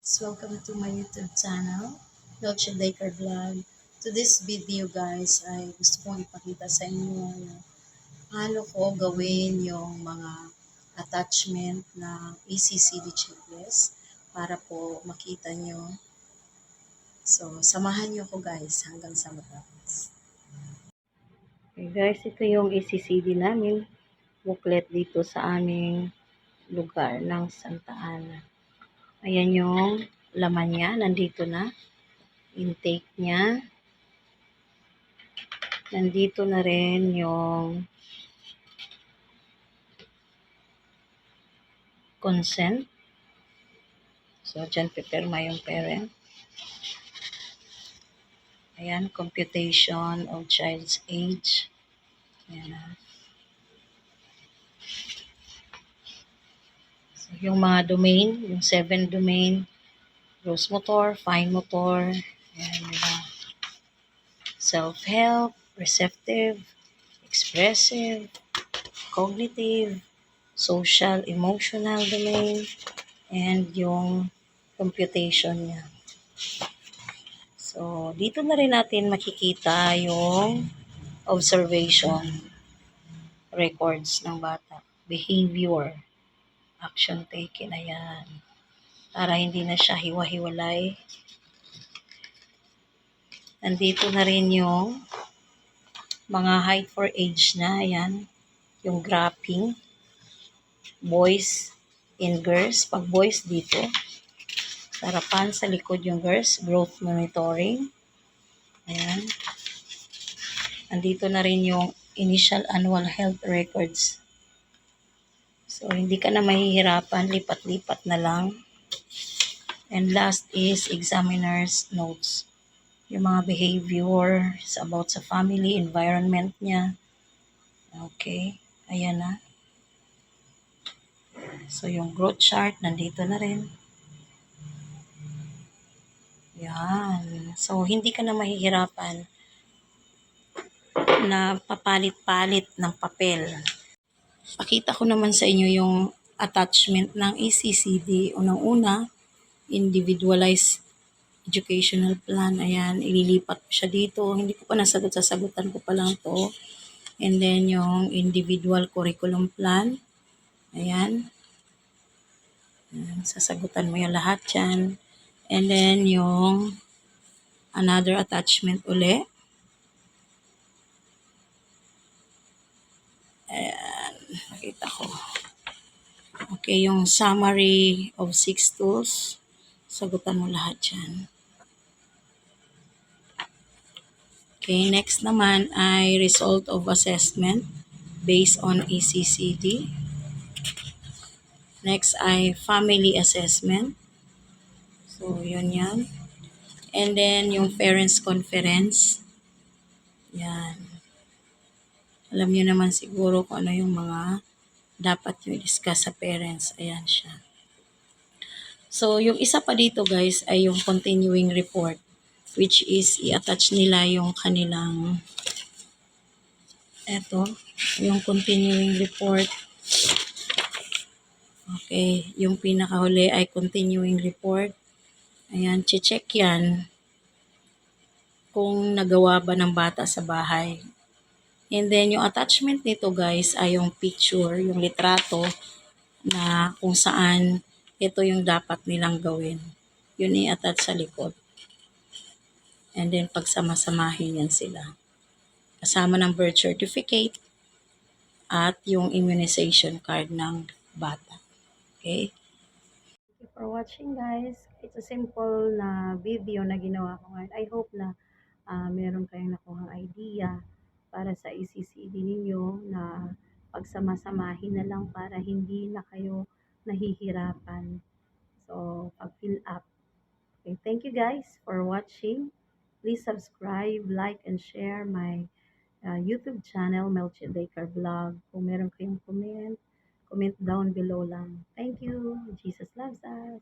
Welcome to my YouTube channel, Dolce Daker Vlog. To this video guys ay gusto kong ipakita sa inyo na paano ko gawin yung mga attachment ng ECCD checklist para po makita nyo. So, samahan nyo ko guys hanggang sa matapos. Okay guys, ito yung ECCD namin, booklet dito sa aming lugar ng Santa Ana. Ayan yung laman niya, nandito na. Intake niya. Nandito na rin yung consent. So, dyan pipirma yung parent. Ayan, computation of child's age. Ayan na. So, yung mga domain, yung 7 domain, gross motor, fine motor, ayan, diba? Self-help, receptive, expressive, cognitive, social, emotional domain, and yung computation niya. So, dito na rin natin makikita yung observation records ng bata. Behavior, action taken, ayan. Para hindi na siya hiwa-hiwalay. Nandito na rin yung mga height for age na, ayan. Yung graphing, boys and girls. Pag boys dito, harapan sa likod yung girls, growth monitoring. Ayan. Andito na rin yung initial annual health records. So, hindi ka na mahihirapan, lipat-lipat na lang. And last is examiner's notes. Yung mga behaviors about sa family, environment niya. Okay, ayan na. So, yung growth chart, nandito na rin. Yan. So, hindi ka na mahihirapan na papalit-palit ng papel. Pakita ko naman sa inyo yung attachment ng ECCD. Unang-una, individualized educational plan. Ayan, ililipat ko siya dito. Hindi ko pa nasagot, sasagutan ko pa lang to. And then, yung individual curriculum plan. Ayan. Ayan, sasagutan mo yung lahat yan. And then, yung another attachment uli. Ayan, nakita ko. Okay, yung summary of 6 tools. Sagutan mo lahat yan. Okay, next naman ay result of assessment based on ECCD. Next ay family assessment. So, yun yan. And then, yung parents conference. Yan. Alam niyo naman siguro kung ano yung mga dapat nyo i-discuss sa parents. Ayan siya. So, yung isa pa dito guys ay yung continuing report, which is i-attach nila yung kanilang yung continuing report. Okay, yung pinakahuli ay continuing report. Ayan, check yan kung nagawa ba ng bata sa bahay. And then, yung attachment nito guys ay yung picture, yung litrato na kung saan ito yung dapat nilang gawin. Yun i-attach sa likod. And then, pagsama-samahin yan sila. Kasama ng birth certificate at yung immunization card ng bata. Okay? Thank you for watching guys. It's a simple na video na ginawa ko ngayon. I hope na meron kayong nakuhang idea para sa ECCD ninyo na pagsama-samahin na lang para hindi na kayo nahihirapan. So, pag-fill up. Okay, thank you guys for watching. Please subscribe, like, and share my YouTube channel, Melchie Daker Vlog. Kung meron kayong comment down below lang. Thank you. Jesus loves us.